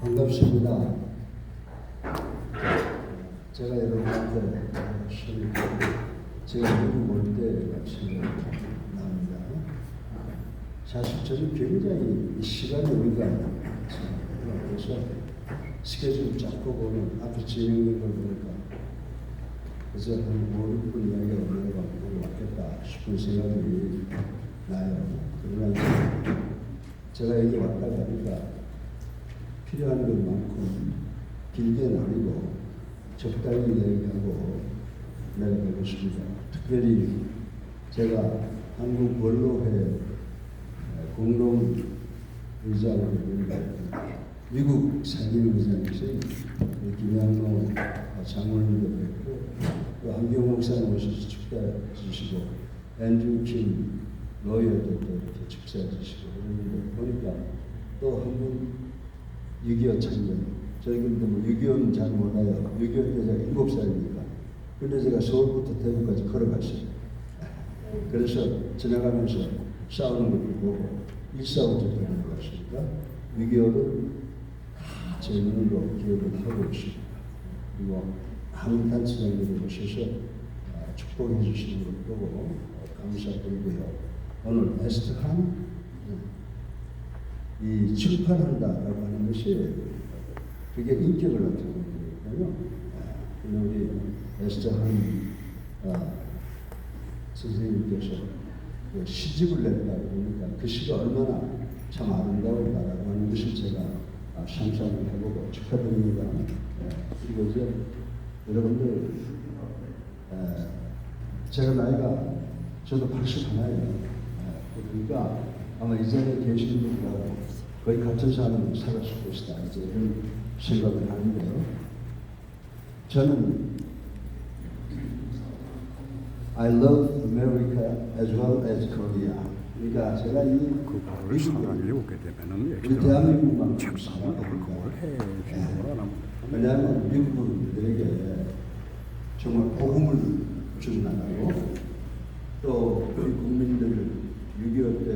반갑습니다. 제가 여러분한테 제가 미국 올때 말씀을 나옵니다. 사실 저는 굉장히 시간이 우리가 그래서 스케줄 잡고 보면 앞에 진행된 걸 보니까 그래서 한 5, 6분 이야기가 올라가 보고 왔겠다 싶은 생각이 나요. 그러나 제가 여기 왔다 가니까 필요한 것만큼 길게 나누고 적당히 얘기하고 내려가겠습니다. 특별히 제가 한국 원로회 공동 의장으로 미국 상임의장이신 김양로 장로님도 뵙고 또 한경 목사님 오셔서 축사해 주시고 앤드류 킴 로이어도 또 이렇게 축사해 주시고 그런데 보니까 또 한분 6.25 참전. 저희들도 뭐 6.25는 잘 몰라요. 6.25 때 제가 7살이니까. 근데 제가 서울부터 대구까지 걸어갔어요. 그래서 지나가면서 싸우는 것도 보고 1.45도 걸어갔으니까 6.25를 다 제 눈으로 기억을 하고 있습니다. 그리고 한단체장님이 오셔서 축복해 주시는 걸 보고 감사드리고요. 오늘 에스터한 이 출판한다라고 하는 것이 그게 인격을 나타내는 거니까요. 우리 에스터한 선생님께서 그 시집을 냈다 그러니까 그 시가 얼마나 참 아름다울까라고 하는 것을 제가 상상을 해보고 축하드립니다. 그리고 이제 여러분들 제가 나이가 저도 81이에요. 그러니까 아마 이 자리에 계신 분들하고 거의 같은 삶을 살았을 것이다. 이제 이런 생각을 하는데요. 저는 I love America as well as Korea. 그러니까 제가 이 미국을 우리 대한민국만 왜냐하면 미국 분들에게 정말 복음을 주는 나라고 또 우리 국민들을 6.25 때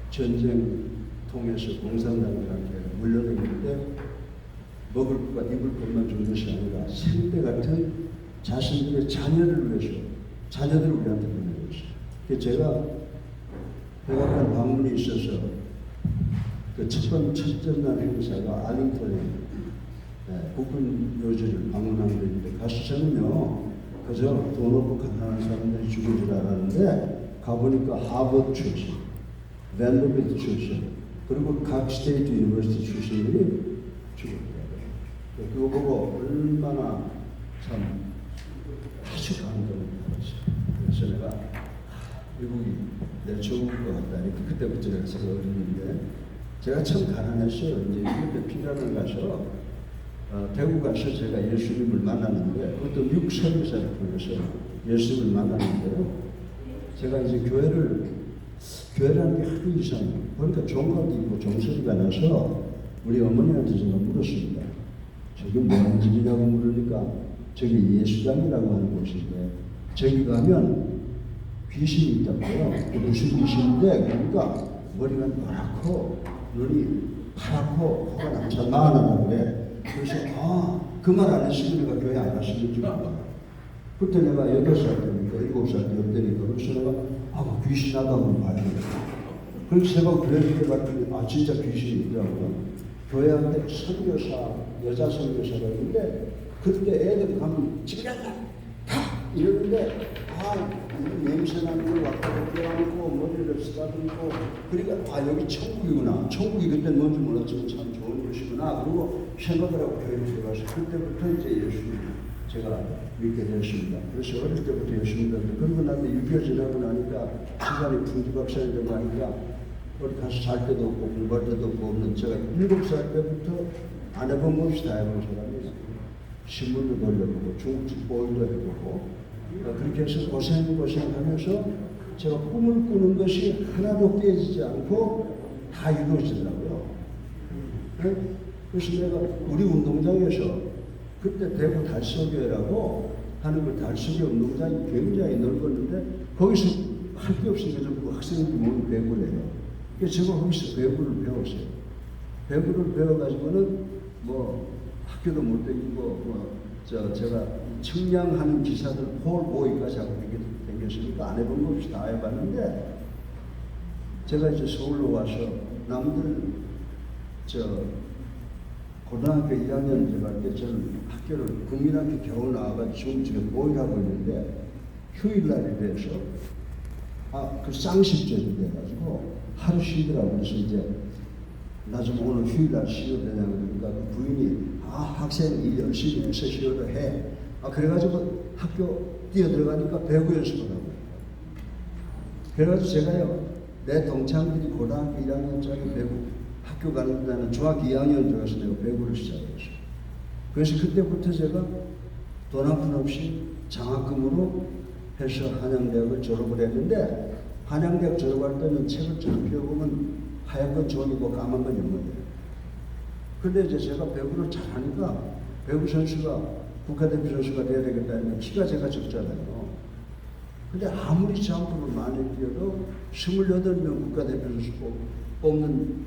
전쟁 통해서 공산당들한테 물려내길 때 먹을 것과 입을 것만 준 것이 아니라 생때 같은 자신들의 자녀를 위해서 자녀들을 우리한테 보내고 있어요. 제가 백악관 방문이 있어서 그 첫째 날 행사가 알링턴에 국군 요지를 방문한 데인데 가서 저는요 그저 돈 없고 가난한 사람들이 죽은 줄 알았는데 가보니까 하버드 출신, 밴더빌트 출신, 그리고 각 스테이트 유니버시티 출신들이 죽었더라고요. 그거 보고 얼마나 참 아주 감동을 받았어요. 그래서 내가 미국이 내 좋은 것 같다. 이렇게 그때부터 내가 생각했는데 제가 참 가난했어요. 이제 이렇게 피난을 가서 대구 가서 제가 예수님을 만났는데 그것도 미국 선교사를 통해서 예수님을 만났는데요. 제가 이제 교회라는 게 하도 이상해요. 그러니까 종각이 있고 종소리가 나서 우리 어머니한테 제가 물었습니다. 저기 뭐하는 집이냐고 물으니까 저기 예수장이라고 하는 곳인데 저기 가면 귀신이 있다고요. 무슨 귀신인데 그러니까 머리가 노랗고 눈이 파랗고 코가 남자 많아라고 그래. 그래서 그 말 안 했으면 내가 교회 안 갔으면 줄 알아. 그때 내가 8살 때니까 7살 때였다니까 그래서 내가 귀신 나가면 봐야 돼. 그래서 제가 그랬는데 봤더니 진짜 귀신이 있더라고요. 교회 앞에 선교사 여자 선교사가 있는데 그때 애들 가면 집에 가 이러는데 냄새나는 걸 왔다고 껴안고 머리를 쓰다듬고 그러니까 여기 천국이구나. 천국이 그때 뭔지 몰랐지만 참 좋은 곳이구나. 그리고 생각을 하고 교회에 들어가서 그때부터 이제 예수님 제가 믿게 되었습니다. 그래서 어릴 때부터 예수님 믿었는데 그러고 나면 6.25 지나고 나니까 시간이 풍지박산이 되고 하니까 어디 가서 잘 때도 없고 공부할 때도 없는 제가 7살 때부터 안 해본 것이 다 해본 사람이에요. 신문도 돌려보고 중국집 보일도 해보고 그렇게 해서 고생하면서 제가 꿈을 꾸는 것이 하나도 깨지지 않고 다 이루어지더라고요. 그래서 내가 우리 운동장에서 그때 대구 달서교회라고 하는 그 달서교 운동장이 굉장히 넓었는데 거기서 할 게 없으니까 좀 학생들이 모두 배구를 해요. 그래서 제가 거기서 배구를 배웠어요. 배구를 배워가지고는 뭐 학교도 못 다니고 제가 청량하는 기사들 폴보이까지 하고 다녔으니까 안 해본 거 없이 다 해봤는데 제가 이제 서울로 와서 남들 고등학교 1학년 들어갈 때 저는 학교를 국민학교 겨우 나와가지고 지금 보이라고 있는데 휴일날이 돼서 그 쌍십절이 돼가지고 하루 쉬더라고. 그래서 이제 나 좀 오늘 휴일날 쉬어도 되냐고 그러니까 그 부인이 학생 일 열심히 해서 쉬어도 해. 그래가지고 학교 뛰어들어가니까 배구 연습을 하고. 그래가지고 제가요 내 동창들이 고등학교 1학년짜리 배구 학교 가는 데는 중학교 2학년 들어가서 내가 배구를 시작했어요. 그래서 그때부터 제가 돈 한 푼 없이 장학금으로 해서 한양대학을 졸업을 했는데 한양대학 졸업할 때는 책을 쭉 펴보면 하얀 건 종이고 까만 건 영어예요. 근데 이제 제가 배구를 잘하니까 배구 선수가 국가대표 선수가 돼야 되겠다 했는데 키가 제가 적잖아요. 근데 아무리 점프를 많이 뛰어도 28명 국가대표 선수 뽑는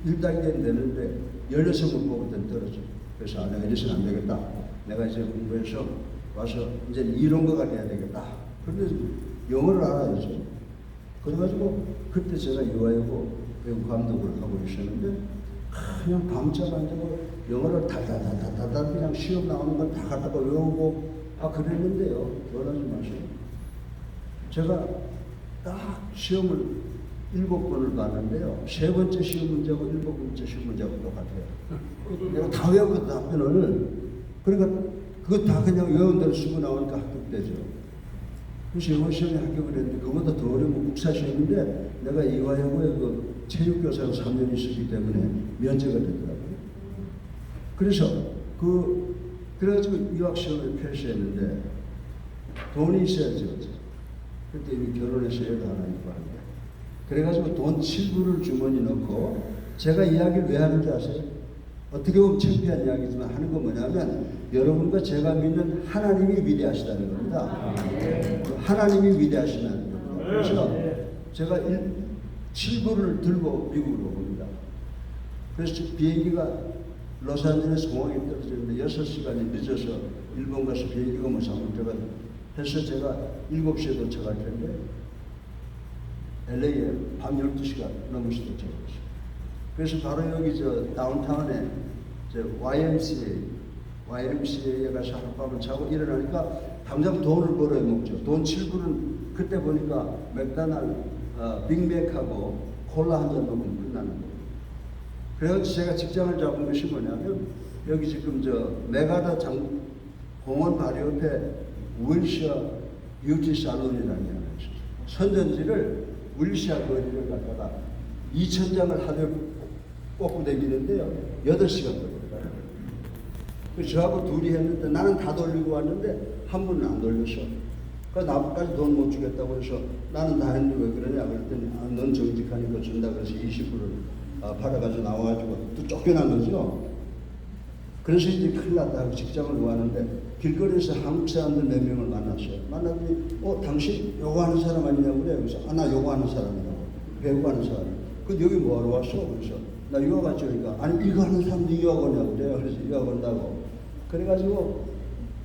1단계는 되는데 16명 뽑을 땐 떨어져. 그래서 내가 이래서는 안 되겠다. 내가 이제 공부해서 와서 이제 이론가가 돼야 되겠다. 그런데 영어를 알아야죠. 그래가지고 그때 제가 유아여고 배구 감독을 하고 있었는데 그냥 밤잠 안 자고 영어를 달달달달달 그냥 시험 나오는 걸 다 갖다가 외우고 그랬는데요. 놀라지 마세요. 제가 딱 시험을 7번을 봤는데요. 3번째 시험 문제하고 7번째 시험 문제하고 똑같아요. 내가 다 외웠거든 답변을. 그러니까 그거 다 그냥 외운 대로 쓰고 나오니까 합격되죠. 그래서 영어 시험에 합격을 했는데 그보다 더 어려운 국사 시험인데 내가 이화여고에 그 체육교사로 3년 있었기 때문에 면제가 되더라고요. 그래서 그래가지고 유학 시험을 표시했는데 돈이 있어야죠. 그때 이미 결혼해서 애도 하나 있고 하는데 그래가지고 돈 7불을 주머니 넣고 제가 이야기를 왜 하는지 아세요? 어떻게 보면 창피한 이야기지만 하는 건 뭐냐면 여러분과 제가 믿는 하나님이 위대하시다는 겁니다. 하나님이 위대하시다는 겁니다. 그래서 제가 7불을 들고 미국으로 옵니다. 그래서 비행기가 로스앤젤레스 공항에 떨어졌는데 6시간이 늦어서 일본 가서 비행기가 뭐 잘못돼가 해서 제가 7시에 도착할 텐데 LA에 밤 12시가 넘어서 도착했어요. 그래서 바로 여기 다운타운에 YMCA에 가서 하룻밤을 자고 일어나니까 당장 돈을 벌어야 먹죠. 돈 7불은 그때 보니까 맥도날드 빅맥하고 콜라 한 잔 먹으면 끝나는 거예요. 그래서 제가 직장을 잡은 것이 뭐냐면 여기 지금 메가다 공원 바로 옆에 윌시아 뷰티 살론이라는 게 하나 있어요. 선전지를 윌시아 거리를 갖다가 2,000장을 하루에 꽂고 다니는데요. 8시간 걸려요. 그래서 저하고 둘이 했는데 나는 다 돌리고 왔는데 한 분은 안 돌렸어. 그러니까 나까지 돈 못 주겠다고 해서 나는 다 했는데 왜 그러냐 그랬더니 넌 정직하니까 준다 그래서 20불을 팔아가지고 나와가지고 또 쫓겨난 거죠. 그래서 이제 큰일 났다. 직장을 구하는데 길거리에서 한국 사람들 몇 명을 만났어요. 만났더니 당신 요거 하는 사람 아니냐고 그래. 그래서 나 요거 하는 사람이라고. 배구 하는 사람. 근데 여기 뭐하러 왔어? 그래서 나 유학 왔죠. 그러니까 아니 이거 하는 사람도 유학 오냐고 그래요. 그래서 유학 온다고. 그래가지고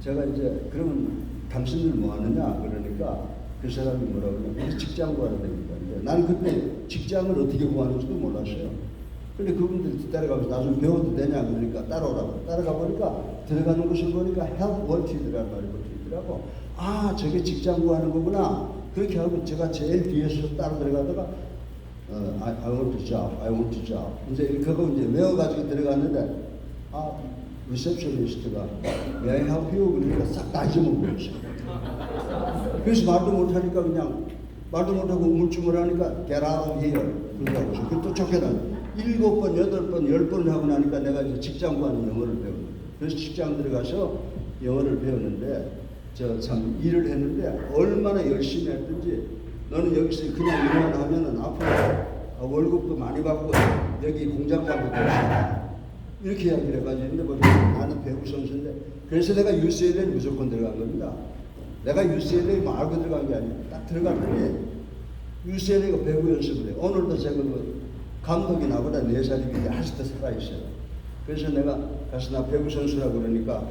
제가 이제 그러면 당신들 뭐 하느냐 그러니까 그 사람이 뭐라고 그러냐면 직장 구하러 다닙니다. 나는 그때 직장을 어떻게 구하는지도 몰랐어요. 근데 그분들이 따라가면서 나 좀 배워도 되냐 그러니까 따라오라고. 따라가 보니까 들어가는 것을 보니까 help wanted라는 말이 붙어있더라고. 저게 직장 구하는 거구나. 그렇게 하고 제가 제일 뒤에서 따라 들어가다가 I want to job, I want to job. 이제 그거 이제 외워가지고 들어갔는데 리셉셔니스트가 May I help you? 그러니까 싹 다 잊어먹고 있어요. 그래서 말도 못하니까 그냥 말도 못하고 우물쭈물 하니까 get out of here 그러고 해서 또 쫓겨나요. 7번, 8번, 10번을 하고 나니까 내가 이제 직장 구하는 영어를 배워요. 그래서 직장 들어가서 영어를 배우는데 참 일을 했는데 얼마나 열심히 했든지 너는 여기서 그냥 일만 하면은 앞으로 월급도 많이 받고 여기 공장 가도 되겠다. 이렇게 이야기를 해가지고 뭐 나는 배구 선수인데 그래서 내가 UCLA에 무조건 들어간 겁니다. 내가 UCLA 뭐 알고 들어간 게 아니고 딱 들어갔더니 UCLA가 배구 연습을 해요. 오늘도 제가 감독이 나보다 4살이 밑에 아직도 살아있어요. 그래서 내가 가서 나 배구 선수라고 그러니까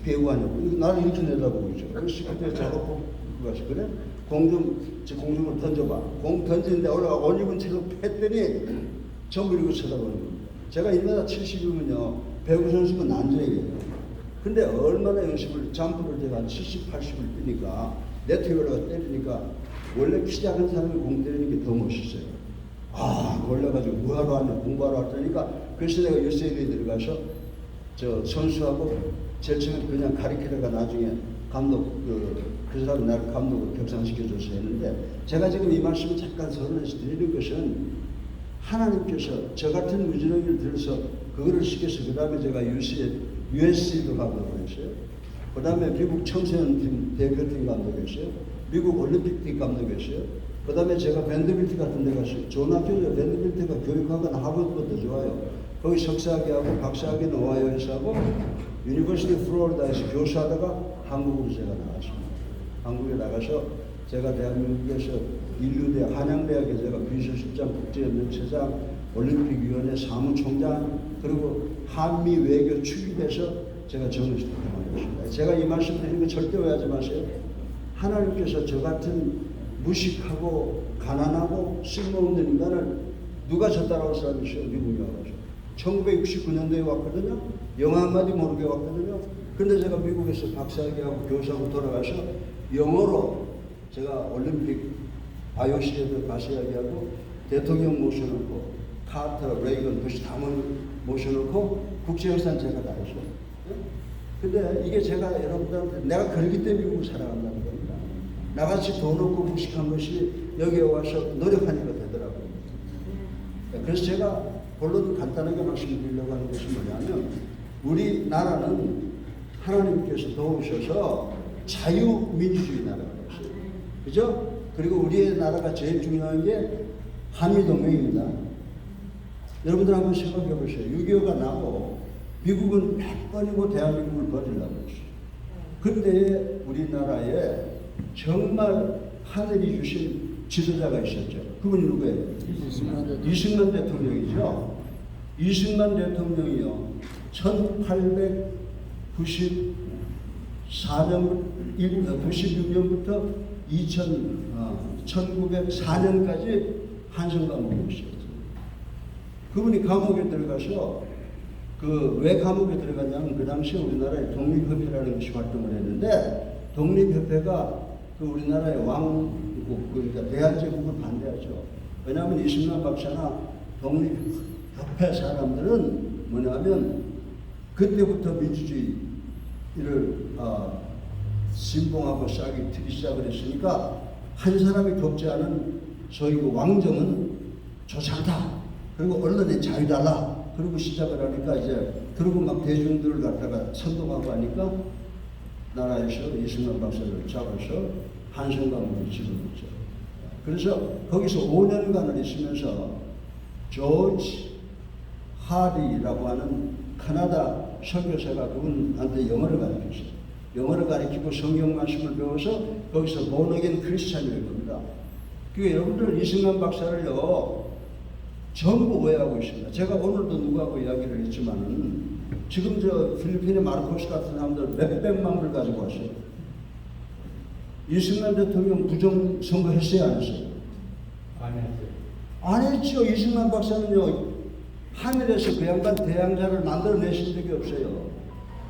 배우 아니고 나를 이렇게 내다보고 있죠. 그래서 그때 작업 가서 그래? 공중을 던져봐. 공 던지는데 올라가 올리면 채로 팼더니 전부 이러고 쳐다보는 겁니다. 제가 1m70이면요 배구 선수가 난쟁이에요. 근데 얼마나 연습을 점프를 제가 한 70, 80을 뛰니까 네트에 올라가 때리니까 원래 키 작은 사람이 공 때리는 게 더 멋있어요. 놀라가지고 뭐하러 왔냐 공부하러 왔다니까. 그래서 내가 UCLA에 들어가서 저 선수하고 제일 처음에 그냥 가리키다가 나중에 감독 그 사람이 나를 감독으로 격상시켜줘서 했는데, 제가 지금 이 말씀을 잠깐 서론에서 드리는 것은 하나님께서 저 같은 무지렁이를 들어서 그거를 시켜서 그 다음에 제가 USC도 감독을 했어요. 그 다음에 미국 청소년팀 대표팀 감독했어요. 미국 올림픽팀 감독했어요. 그 다음에 제가 밴드빌트 같은 데 갔어요. 좋은 학교죠. 밴드빌트가 교육학은 하버드보다 좋아요. 거기 석사학위 하고 박사학위는 오하이오에서 하고 유니버시티 플로리다에서 교수하다가 한국으로 제가 나갔습니다. 한국에 나가서 제가 대한민국에서 인류대 한양대학에 제가 비서실장, 국제연맹체장, 올림픽위원회 사무총장, 그리고 한미 외교 축의돼서 제가 정식 활동하였습니다. 제가 이 말씀 드리는 거 절대 오해하지 마세요. 하나님께서 저 같은 무식하고 가난하고 쓸모없는 인간을 누가 저 따라올 사람이 있어요? 미국에 와가지고 1969년도에 왔거든요. 영어 한마디 모르게 왔거든요. 근데 제가 미국에서 박사학위하고 교수하고 돌아가서 영어로 제가 올림픽 IOC에도 가서 이야기하고 대통령 모셔놓고 카터, 레이건, 부시 다 모셔놓고 국제영상 제가 다 했어요. 근데 이게 제가 여러분들한테 내가 그러기 때문에 미국을 살아간다는 겁니다. 나같이 돈 없고 무식한 것이 여기에 와서 노력하니까 되더라고요. 그래서 제가 본론 간단하게 말씀드리려고 하는 것이 뭐냐면, 우리나라는 하나님께서 도우셔서 자유민주주의 나라가 됐어요. 그죠? 그리고 우리의 나라가 제일 중요한 게 한미동맹입니다. 여러분들 한번 생각해 보세요. 6.25가 나고 미국은 100번이고 대한민국을 버리려고 했어요. 그때 우리나라에 정말 하늘이 주신 지도자가 있었죠. 그분이 누구예요? 이승만 대통령이죠. 이승만 대통령이요 1896년부터 1904년까지 한성 감옥이었어요. 그분이 감옥에 들어가서 왜 감옥에 들어갔냐면, 그 당시에 우리나라에 독립협회라는 것이 활동을 했는데, 독립협회가 우리나라의 왕국, 그러니까 대한제국을 반대하죠. 왜냐하면 이승만 박사나 독립협회 사람들은 뭐냐면 그때부터 민주주의를 신봉하고 틀기 시작을 했으니까 한 사람이 돕지 않은 소위 그 왕정은 좋지 않다. 그리고 언론의 자유 달라. 그리고 시작을 하니까 그리고 막 대중들을 갖다가 선동하고 하니까 나라에서 이승만 박사를 잡아서 한성감으로 집어넣었죠. 그래서 거기서 5년간을 있으면서 조지 하리라고 하는 카나다 선교사가 그분한테 영어를 가르쳤어요. 영어를 가르치고 성경 말씀을 배워서 거기서 본어겐 크리스찬이 된 겁니다. 그러니까 여러분들 이승만 박사를요 전부 오해하고 있습니다. 제가 오늘도 누구하고 이야기를 했지만은 지금 저 필리핀의 마르코스 같은 사람들 몇백만 불 가지고 왔어요. 이승만 대통령 부정선거 했어요, 안 했어요? 안 했어요. 안 했죠. 이승만 박사는요 하늘에서 그 양반 대양자를 만들어내신 적이 없어요.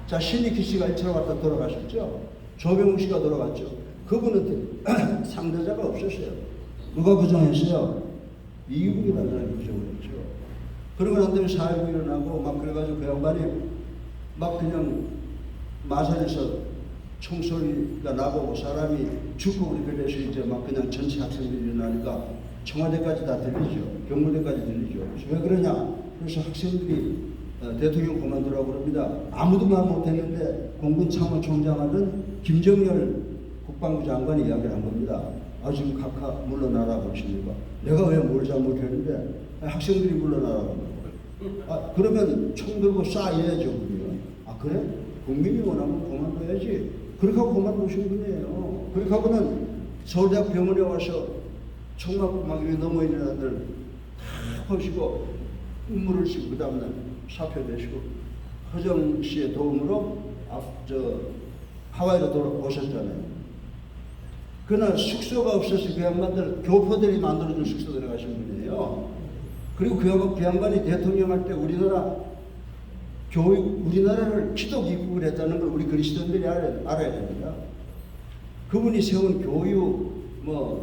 자, 신익희 씨가 이처럼 왔다 돌아가셨죠. 조병우 씨가 돌아갔죠. 그분은 상대자가 없었어요. 누가 부정했어요? 미국이라는 사람이 부정을 했죠. 그러고 난 다음에 4.19 일어나고 막 그래가지고 그 양반이 막 그냥 마산에서 총소리가 나고 사람이 죽고 우리 그래서 이제 막 그냥 전체 학생들이 일어나니까 청와대까지 다 들리죠. 경무대까지 들리죠. 그래서 왜 그러냐? 그래서 학생들이 대통령 그만두라고 그럽니다. 아무도 말 못했는데 공군 참모총장하던 김정열 국방부 장관이 이야기를 한 겁니다. 지금 각하 물러나라고 하십니까? 내가 왜 뭘 잘못했는데 학생들이 물러나라고 합니다. 그러면 총 들고 쏴야죠. 우리가. 그래? 국민이 원하면 그만둬야지. 그렇게 하고 그만두신 분이에요. 그렇게 하고는 서울대학 병원에 와서 총 맞고 막 넘어있는 아들 다 보시고 눈물을 씻고 그 다음날 사표 내시고 허정 씨의 도움으로 하와이로 돌아오셨잖아요. 그날 숙소가 없어서 그 양반들 교포들이 만들어준 숙소 들어가신 분이에요. 그리고 그 양반이 대통령 할 때 우리나라를 기독 입국을 했다는 걸 우리 그리스도인들이 알아야 됩니다. 그분이 세운 교육,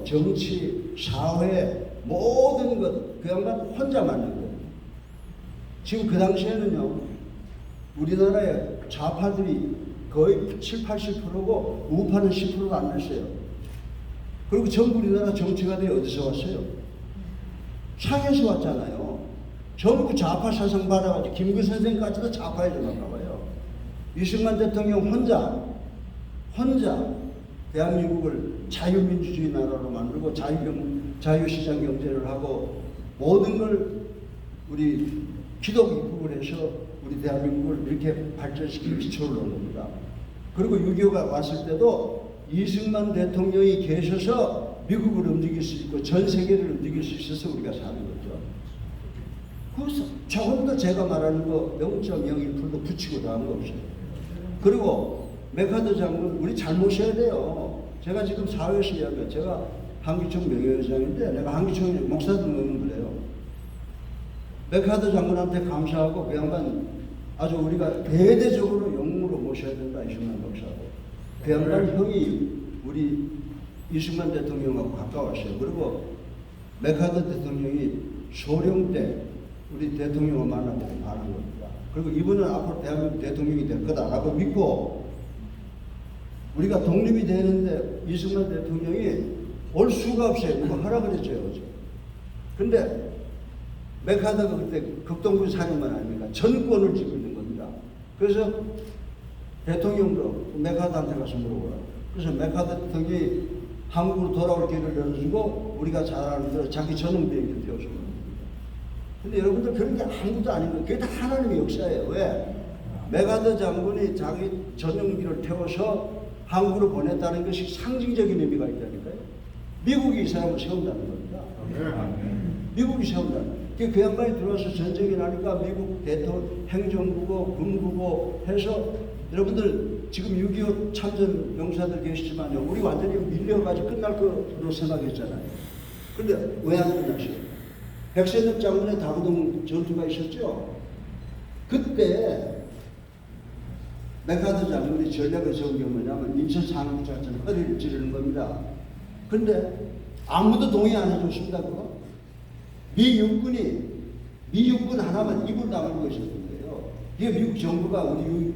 정치, 사회 모든 것 그 양반 혼자 만든 거예요. 지금 그 당시에는요 우리나라의 좌파들이 거의 7, 80%고 우파는 10%도 안 됐어요. 그리고 전부 우리나라 정치가들이 어디서 왔어요? 창에서 왔잖아요. 전부 좌파 사상 받아가지고 김구 선생까지도 좌파에 좀 가봐요. 이승만 대통령 혼자 대한민국을 자유민주주의 나라로 만들고 자유시장 경제를 하고 모든 걸 우리 기독 입국을 해서 우리 대한민국을 이렇게 발전시킬 기초를 놓은 겁니다. 그리고 6.25가 왔을 때도 이승만 대통령이 계셔서 미국을 움직일 수 있고 전 세계를 움직일 수 있어서 우리가 사는 거죠. 그래서 조금도 제가 말하는 거 0.01%도 붙이고 다 한 거 없어요. 그리고 메카더 장군 우리 잘 모셔야 돼요. 제가 지금 사회에서 이야기해요. 제가 한기총 명예회장인데 내가 한기총 목사들 모으면 그래요. 메카더 장군한테 감사하고 그 양반 아주 우리가 대대적으로 영웅으로 모셔야 된다. 이승만 목사하고 그 양반 형이 우리 이승만 대통령하고 가까웠어요. 그리고 메카더 대통령이 소령 때 우리 대통령을 만나보고 말한 겁니다. 그리고 이분은 앞으로 대한민국 대통령이 될 거다라고 믿고 우리가 독립이 되는데 이승만 대통령이 올 수가 없어요. 누가 하라 그랬죠. 근데 메카더가 그때 극동군 사령관 아닙니까? 전권을 쥐고 있는 겁니다. 그래서 대통령도 메카더한테 가서 물어보라. 그래서 메카더 대통령이 한국으로 돌아올 길을 열어주고 우리가 잘 아는 대로 자기 전용 비행기를 태워서 겁니다. 근데 여러분들 그런 게 아무것도 아닌 거예요. 그게 다 하나님의 역사예요. 왜? 메카더 장군이 자기 전용기를 태워서 한국으로 보냈다는 것이 상징적인 의미가 있다니까요. 미국이 이 사람을 세운다는 겁니다. 미국이 세운다는 거예요. 그 양반이 들어와서 전쟁이 나니까 미국 대통령, 행정부고 군부고 해서 여러분들 지금 6.25 참전 용사들 계시지만요. 우리 완전히 밀려가지고 끝날 거로 생각했잖아요. 근데 왜 안 끝났어요? 백선엽 장군의 다구동 전투가 있었죠. 그때 메카더 장군이 전략을 세운 게 뭐냐면 인천 상륙작전 허리를 찌르는 겁니다. 근데 아무도 동의 안 해줬습니다. 그거. 미 육군 하나만 입을 다물고 있었던 거예요. 이게 미국 정부가 우리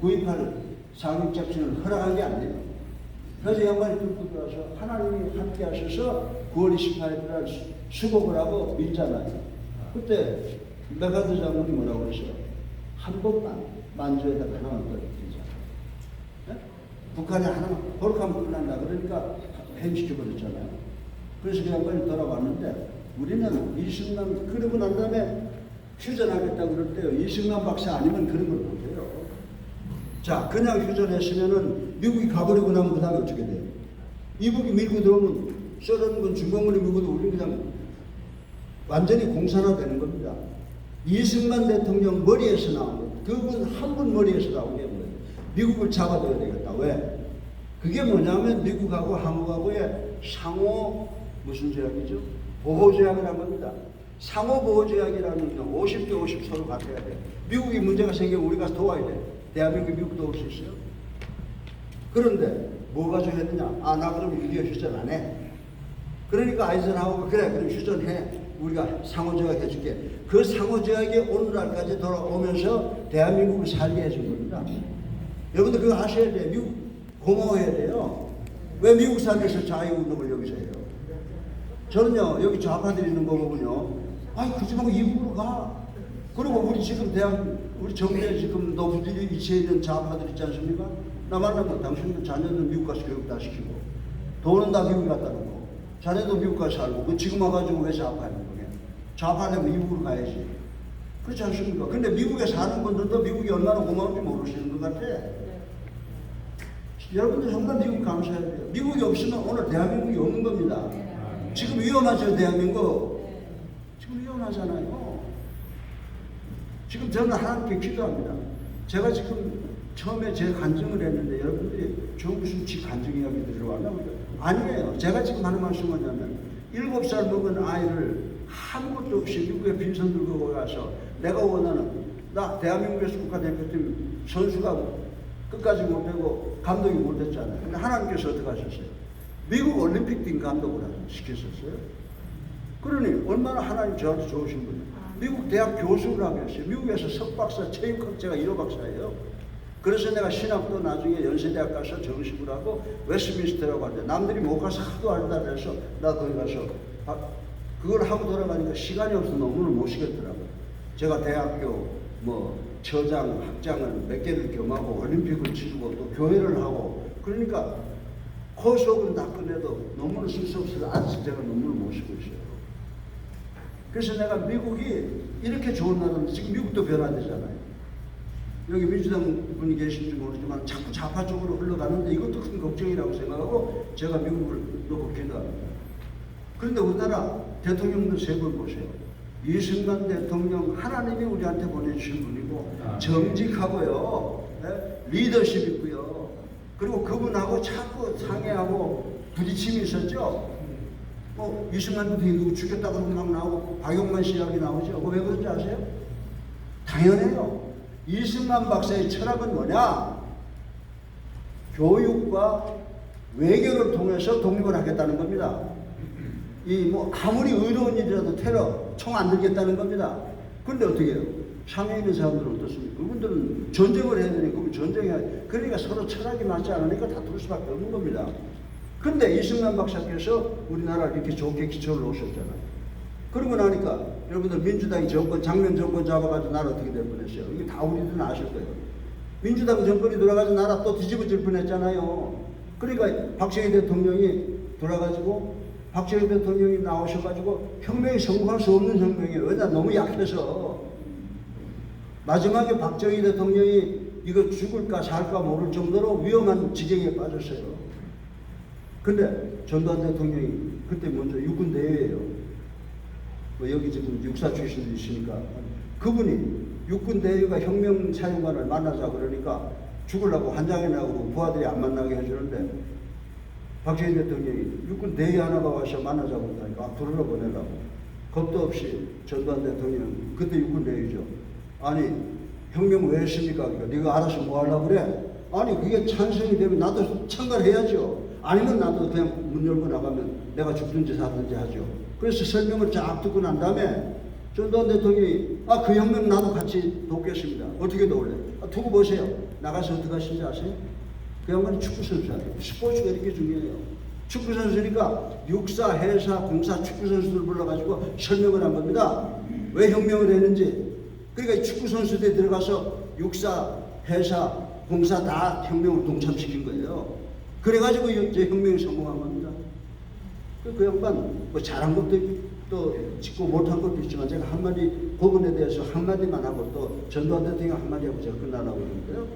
9.28 상륙작전을 허락한 게 아니에요. 그래서 양반이 뚫고 들어와서 하나님이 함께 하셔서 9월 28일 날 수복을 하고 밀잖아요. 그때 메카더 장군이 뭐라고 그랬어요? 한 번만 만주에다가 하나만 떨어뜨리자. 네? 북한에 하나만 그렇게 끝난다. 그러니까 폐기시켜버렸잖아요. 그래서 그 양반이 돌아왔는데 우리는 이승만 그러고 난 다음에 휴전하겠다고 그럴 때요. 이승만 박사 아니면 그런 걸 못해요. 자, 그냥 휴전했으면은 미국이 가버리고 나면 그 다음에 어떻게 돼요? 미국이 밀고 들어오면 소련군, 중공군이 밀고 들어오면 우리는 그냥 완전히 공산화되는 겁니다. 이승만 대통령 머리에서 나온 거예요. 그분 한 분 머리에서 나온 게 뭐예요? 미국을 잡아둬야 되겠다. 왜? 그게 뭐냐면 미국하고 한국하고의 상호 무슨 제약이죠? 보호제약이라는 겁니다. 상호보호제약이라는 건 50대 50 서로 같아야 돼. 미국이 문제가 생기면 우리가 도와야 돼. 대한민국이 미국 도울 수 있어요? 그런데 뭐 가지고 했느냐? 아, 나 그럼 6.25 휴전 안 해. 그러니까 아이젠하워가 그래, 그럼 휴전해. 우리가 상호제약 해줄게. 그 상호제약이 오늘날까지 돌아오면서 대한민국을 살게 해준 겁니다. 여러분들 그거 아셔야 돼요. 미국 고마워해야 돼요. 왜 미국 산에서 자유운동을 여기서 해요? 저는요, 여기 좌파들이 있는 거 보면요, 아이, 그러지 말고 이북으로 가. 그리고 우리 지금 우리 정부에 지금 높은 위치에 있는 좌파들 있지 않습니까? 나 만나면 당신도 자녀들 미국 가서 교육 다 시키고, 돈은 다 미국 갖다 놓고, 자네도 미국 가서 살고, 그 지금 와가지고 왜 좌파하는 거냐? 좌파는 미국으로 가야지. 그렇지 않습니까? 근데 미국에 사는 분들도 미국이 얼마나 고마운지 모르시는 것 같아. 여러분들 정말 미국 감사해야 돼요. 미국이 없으면 오늘 대한민국이 없는 겁니다. 지금 위험하죠, 대한민국. 지금 위험하잖아요. 지금 저는 하나님께 기도합니다. 제가 지금 처음에 제 간증을 했는데 여러분들이 저 무슨 지 간증 이야기 들어왔나? 아니에요. 제가 지금 하는 말씀은 뭐냐면 7살 먹은 아이를 아무것도 없이 미국에 빈손 들고 가서 내가 원하는 나 대한민국에서 국가대표팀 선수가 끝까지 못되고 감독이 못했잖아요. 근데 하나님께서 어떻게 하셨어요? 미국 올림픽팀 감독을 시켰었어요. 그러니 얼마나 하나님 저한테 좋으신 분이에요. 미국 대학 교수를 하게 했어요. 미국에서 석박사, 체육학자가 1호 박사예요. 그래서 내가 신학도 나중에 연세대학 가서 정식으로 하고 웨스트민스터라고 하는데 남들이 못 가서 하도 알다 그래서 나 거기 가서 그걸 하고 돌아가니까 시간이 없어서 논문을 못 쓰겠더라고요. 제가 대학교 뭐 처장, 학장을 몇 개를 겸하고 올림픽을 치르고 또 교회를 하고 그러니까 코스업은 다 끝내도 논문을 쓸 수 없어서 아직 제가 논문을 못 쓰고 있어요. 그래서 내가 미국이 이렇게 좋은 나라인데 지금 미국도 변화되잖아요. 여기 민주당 분이 계신지 모르지만 자꾸 좌파 쪽으로 흘러가는데 이것도 큰 걱정이라고 생각하고 제가 미국을 놓고 기도합니다. 그런데 우리나라 대통령들 세 분 보세요. 이승만 대통령 하나님이 우리한테 보내주신 분이고 정직하고요. 네? 리더십 있고요. 그리고 그분하고 자꾸 상해하고 부딪힘이 있었죠. 이승만 대통령이 누구 죽였다고 그러면 막 나오고 박용만 씨 이야기 나오죠. 왜 그런지 아세요? 당연해요. 이승만 박사의 철학은 뭐냐? 교육과 외교를 통해서 독립을 하겠다는 겁니다. 아무리 의로운 일이라도 테러, 총 안 들겠다는 겁니다. 그런데 어떻게 해요? 상해 있는 사람들은 어떻습니까? 그분들은 전쟁을 해야 되니까, 그럼 전쟁해야 돼. 그러니까 서로 철학이 맞지 않으니까 다툴 수밖에 없는 겁니다. 근데 이승만 박사께서 우리나라를 이렇게 좋게 기초를 놓으셨잖아요. 그러고 나니까 여러분들 민주당이 장면 정권 잡아가지고 나라 어떻게 될 뻔했어요. 이게 다 우리들은 아실 거예요. 민주당 정권이 돌아가서 나라 또 뒤집어질 뻔했잖아요. 그러니까 박정희 대통령이 돌아가지고 박정희 대통령이 나오셔가지고 혁명이 성공할 수 없는 혁명이에요. 왜냐 너무 약해서. 마지막에 박정희 대통령이 이거 죽을까 살까 모를 정도로 위험한 지경에 빠졌어요. 근데 전두환 대통령이 그때 먼저 육군 대회예요. 여기 지금 육사 출신도 있으니까 그분이 육군 대회가 혁명 사령관을 만나자 그러니까 죽으려고 한장이나고 부하들이 안 만나게 해주는데 박정희 대통령이 육군 대회 하나가 와서 만나자고 하니까 부르러 보내려고 겁도 없이 전두환 대통령 그때 육군 대회죠. 아니 혁명 왜 했습니까? 그러니까 네가 알아서 뭐 하려고 그래? 아니 그게 찬성이 되면 나도 참가해야죠. 아니면 나도 그냥 문 열고 나가면 내가 죽든지 사든지 하죠. 그래서 설명을 쫙 듣고 난 다음에 전두환 대통령이 그 혁명 나도 같이 돕겠습니다. 어떻게 도울래? 두고 보세요. 나가서 어떻게 하시는지 아세요? 그 양반이 축구선수예요. 스포츠가 이렇게 중요해요. 축구선수니까 육사, 해사, 공사 축구선수들 불러가지고 설명을 한 겁니다. 왜 혁명을 했는지. 그러니까 축구선수들이 들어가서 육사, 해사, 공사 다 혁명을 동참시킨 거예요. 그래가지고 이제 혁명이 성공한 겁니다. 그 양반 뭐 잘한 것도 또 짓고 못한 것도 있지만 제가 한마디 부분에 대해서 한마디만 하고 또 전두환 대통령 한마디 하고 제가 끝나라고 그러는데요.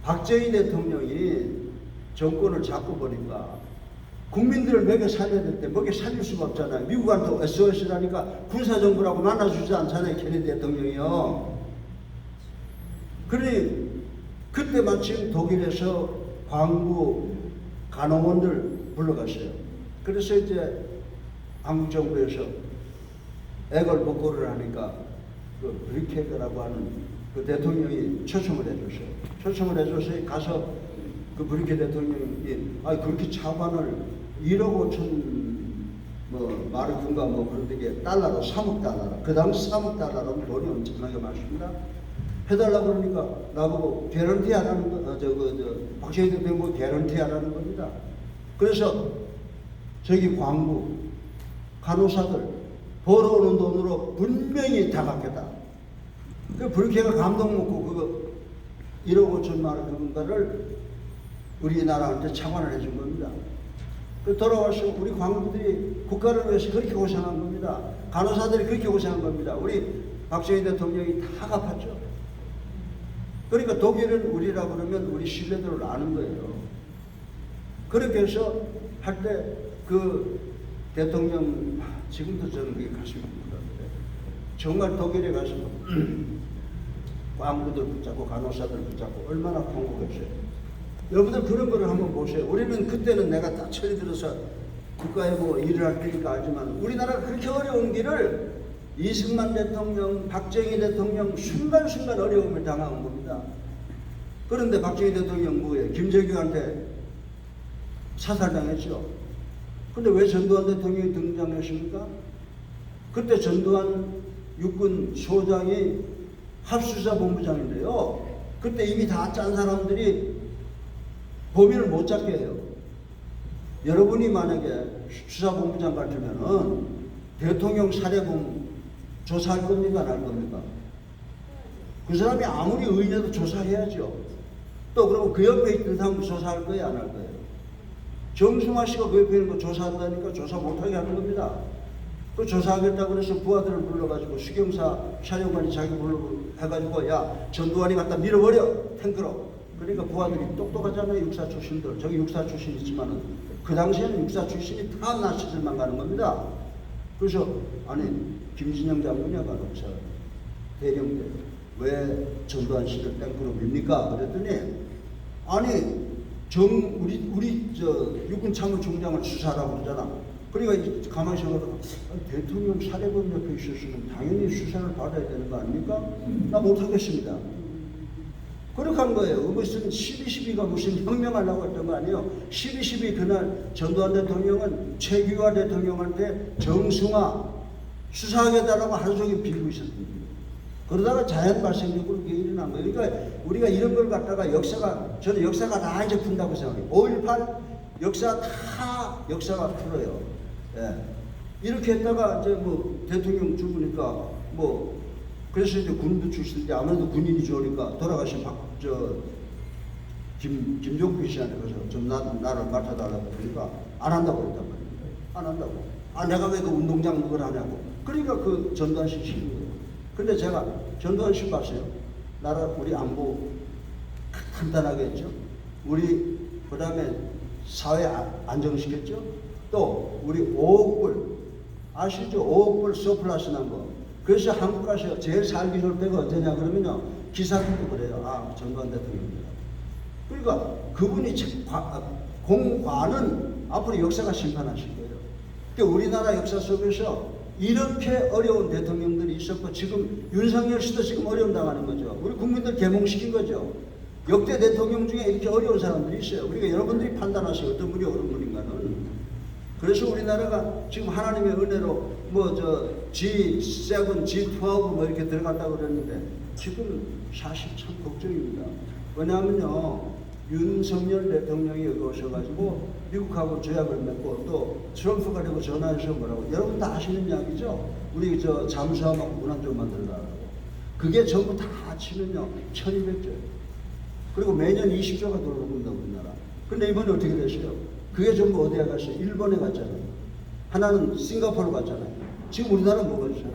박정희 대통령이 정권을 잡고 보니까 국민들을 먹여 살려야 될 때 먹여 살릴 수가 없잖아요. 미국한테 SOS라니까 군사정부라고 만나주지 않잖아요. 케네디 대통령이요. 그러니 그때 마침 독일에서 광부 간호원들 불러갔어요. 그래서 이제 한국 정부에서 애걸복걸을 하니까 그 브리케거라고 하는 그 대통령이 초청을 해줬어요. 초청을 해줘서 가서 그 브리케 대통령이 그렇게 차관을 1억 5천 마르크인가 그런 되게 달러로 3억 달러로 그 당시 3억 달러라면 돈이 엄청나게 많습니다. 해달라고 그러니까 나보고 개런티 하라는 거, 박정희 대통령 보고 개런티 하라는 겁니다. 그래서 저기 광부, 간호사들 벌어오는 돈으로 분명히 다 갚겠다. 그 브리케가 감동 먹고 그거 1억 5천만 원 그건가를 우리나라한테 차관을 해준 겁니다. 그 돌아와서 우리 광부들이 국가를 위해서 그렇게 고생한 겁니다. 간호사들이 그렇게 고생한 겁니다. 우리 박정희 대통령이 다 갚았죠. 그러니까 독일은 우리라 그러면 우리 신뢰도를 아는 거예요. 그렇게 해서 할 때 그 대통령 지금도 저는 그게 가슴이 아프던데 정말 독일에 가서 광부들 붙잡고 간호사들 붙잡고 얼마나 공부했어요. 여러분들 그런 거를 한번 보세요. 우리는 그때는 내가 딱 철이 들어서 국가에 뭐 일을 할 테니까 알지만 우리나라가 그렇게 어려운 길을 이승만 대통령, 박정희 대통령 순간순간 어려움을 당한 겁니다. 그런데 박정희 대통령 뭐예요? 김정규한테 사살당했죠. 근데 왜 전두환 대통령이 등장했습니까? 그때 전두환 육군 소장이 합수사본부장인데요. 그때 이미 다 짠 사람들이 범인을 못 잡게 해요. 여러분이 만약에 수사본부장 같으면은 대통령 살해범 조사할 겁니까? 안 할 겁니까? 그 사람이 아무리 의인해도 조사해야죠. 또 그러고 그 옆에 있던 사람 조사할 거예요? 안 할 거예요? 정승화 씨가 그 옆에 있는 거 조사한다니까 조사 못하게 하는 겁니다. 그 조사하겠다고 그래서 부하들을 불러가지고 수경사 사령관이 자기 불러가지고 야 전두환이 갖다 밀어버려 탱크로. 그러니까 부하들이 똑똑하잖아요. 육사 출신들. 저기 육사 출신 있지만은 그 당시에는 육사 출신이 다 나치들만 가는 겁니다. 그래서 아니 김진영 장군이 아까 녹사 대령 때 왜 전두환 씨를 탱크로 밉니까? 그랬더니 아니 우리 저 육군 참모총장을 수사하라고 그러잖아. 그러니까 가만히 생각하다가 대통령 살해범 옆에 있었으면 당연히 수사를 받아야 되는 거 아닙니까? 나 못하겠습니다. 그렇게 한 거예요. 무슨 12.12가 무슨 혁명하려고 했던 거 아니에요. 12.12 그날 전두환 대통령은 최규하 대통령한테 정승화 수사하겠다라고 하루 종일 빌고 있었거든요. 그러다가 자연 발생적으로 그게 일어난 거예요. 그러니까 우리가 이런 걸 갖다가 저는 역사가 다 이제 푼다고 생각해요. 5.18 역사가 풀어요. 예. 이렇게 했다가 이제 뭐 대통령 죽으니까 뭐 그래서 이제 군부 출신인데 아무래도 군인이 좋으니까 돌아가신 김종필 씨한테 가서 좀 나를 맡아달라고 그러니까 안 한다고 그랬단 말이에요. 안 한다고. 아 내가 왜 그 운동장 그걸 하냐고. 그러니까 그 전두환 씨 시킨 거예요. 근데 제가 전두환 씨 봤어요. 우리 안보 간단하게 했죠. 우리 그 다음에 사회 안정시켰죠. 또 우리 5억 불 아시죠? 5억 불 서플러스 난 거. 그래서 한국 가서 제일 살기 좋을 때가 언제냐 그러면요. 기사들도 그래요. 아 전두환 대통령입니다. 그러니까 그분이 공과는 앞으로 역사가 심판하실 거예요. 그러니까 우리나라 역사 속에서 이렇게 어려운 대통령들이 있었고 지금 윤석열 씨도 지금 어려움 당하는 거죠. 우리 국민들 계몽시킨 거죠. 역대 대통령 중에 이렇게 어려운 사람들이 있어요. 우리가 여러분들이 판단하세요. 어떤 분이 어려운 분인가는. 그래서 우리나라가 지금 하나님의 은혜로 G7, G12 뭐 이렇게 들어갔다고 그랬는데 지금 사실 참 걱정입니다. 왜냐하면요. 윤석열 대통령이 여기 오셔가지고 미국하고 조약을 맺고 또 트럼프가 되고 전화해서 뭐라고 여러분 다 아시는 이야기죠? 우리 잠수함하고 문안좀 만들어달라고. 그게 전부 다 치면요 1200조. 그리고 매년 20조가 들어옵니다 우리나라. 근데 이번에 어떻게 됐어요? 그게 전부 어디에 갔어요? 일본에 갔잖아요. 하나는 싱가포르 갔잖아요. 지금 우리나라는 뭐가 있어요?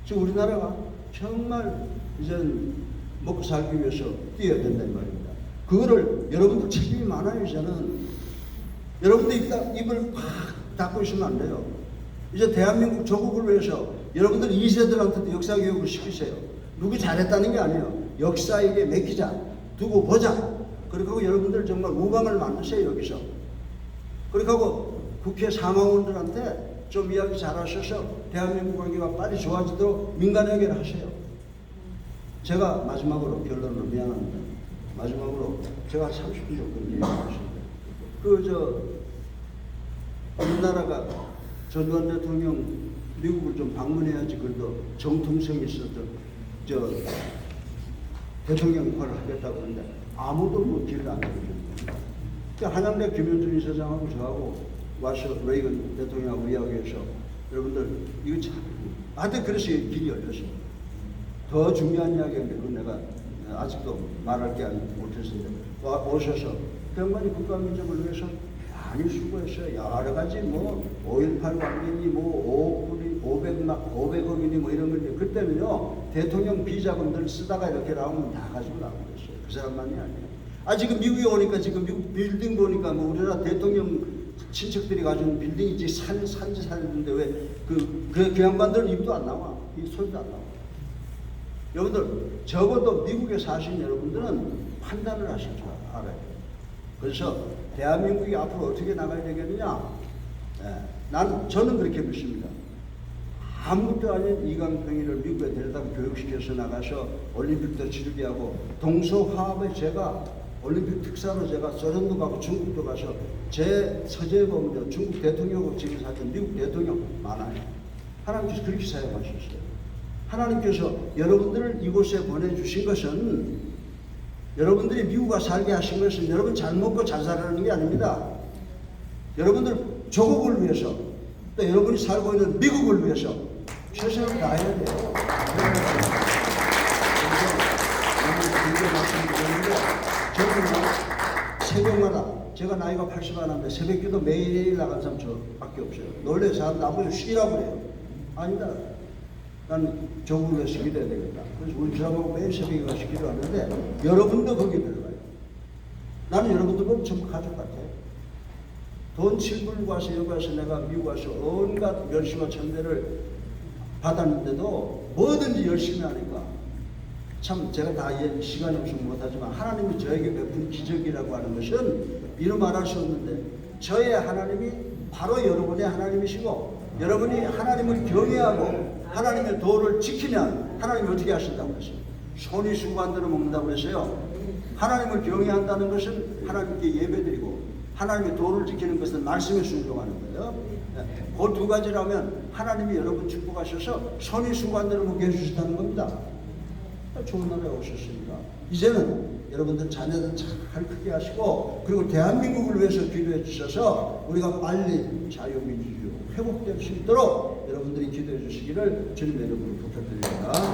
지금 우리나라가 정말 이제는 먹고 살기 위해서 뛰어야 된다는 말입니다. 그거를 여러분들 책임이 많아요. 이제는 여러분들 입을 팍 닫고 있으면 안 돼요. 이제 대한민국 조국을 위해서 여러분들 2세들한테도 역사 교육을 시키세요. 누구 잘했다는 게 아니에요. 역사에게 맡기자. 두고 보자. 그렇게 하고 여러분들 정말 우방을 만드세요. 여기서. 그렇게 하고 국회 상황원들한테 좀 이야기 잘하셔서 대한민국 관계가 빨리 좋아지도록 민간회견을 하세요. 제가 마지막으로 결론으로 미안합니다. 마지막으로 제가 30분 정도 얘기하겠습니다. 우리나라가 전두환 대통령 미국을 좀 방문해야지 그래도 정통성이 있었던 대통령 역할을 하겠다고 하는데 아무도 뭐 길을 안 해줍니다. 한양대 김현준 이사장하고 저하고 와서 레이건 대통령하고 이야기해서 여러분들 이거 참 하여튼 그래서 길이 열렸어요. 더 중요한 이야기인데 그건 내가 아직도 말할 게 못했는데 오셔서 병관이 국가민족을 위해서 많이 수고했어요. 여러 가지 뭐 5.18 관계니 뭐 500억이니 뭐 이런 건데 그때는요 대통령 비자금들 쓰다가 이렇게 나오면 다 가지고 나오고 있어요. 그 사람만이 아니에요. 지금 미국에 오니까 지금 미국 빌딩 보니까 뭐 우리나라 대통령 친척들이 가진 빌딩이지 산지 살는데 왜 그 양반들은 입도 안 나와. 이 소리도 안 나와. 여러분들 적어도 미국에 사신 여러분들은 판단을 하실 줄 알아요. 그래서 대한민국이 앞으로 어떻게 나가야 되겠느냐? 저는 그렇게 믿습니다. 아무것도 아닌 이강평이를 미국에 데려다 교육시켜서 나가서 올림픽도 치르게 하고 동서화합에 제가 올림픽 특사로 제가 소련도 가고 중국도 가서 제 서재에 보면 중국 대통령하고 지금 사실 미국 대통령 많아요. 하나님께서 그렇게 사용하셨어요. 하나님께서 여러분들을 이곳에 보내주신 것은 여러분들이 미국에 살게 하신 것은 여러분 잘 먹고 잘 살라는 게 아닙니다. 여러분들 조국을 위해서 또 여러분이 살고 있는 미국을 위해서 최선을 다해야 돼요. 새벽마다 제가 나이가 80 안 하는데 새벽기도 매일 나간 사람 저밖에 없어요. 놀래서 사람들 아버지 쉬라고 그래요. 아니다. 난 조국을 위해서 기도해야 되겠다. 그래서 우리 사람하고 매일 새벽에 가서 기도하는데 여러분도 거기에 들어가요. 나는 여러분들 보면 전부 가족 같아요. 돈 7불 가서 여기 와서 내가 미국 와서 온갖 멸시와 천대를 받았는데도 뭐든지 열심히 하니까 참 제가 다 시간이 없으면 못하지만 하나님이 저에게 베푼 기적이라고 하는 것은 이루 말할 수 없는데 저의 하나님이 바로 여러분의 하나님이시고 여러분이 하나님을 경외하고 하나님의 도를 지키면 하나님이 어떻게 하신다고 했어요? 손이 수고한대로 먹는다고 했어요. 하나님을 경외한다는 것은 하나님께 예배드리고 하나님의 도를 지키는 것은 말씀에 순종하는 거예요. 그 두 가지라면 하나님이 여러분 축복하셔서 손이 수고한대로 먹게 해주신다는 겁니다. 좋은 나라에 오셨습니다. 이제는 여러분들 자녀들 잘 크게 하시고 그리고 대한민국을 위해서 기도해 주셔서 우리가 빨리 자유민주주의 회복될 수 있도록 여러분들이 기도해 주시기를 주님의 이름으로 부탁드립니다.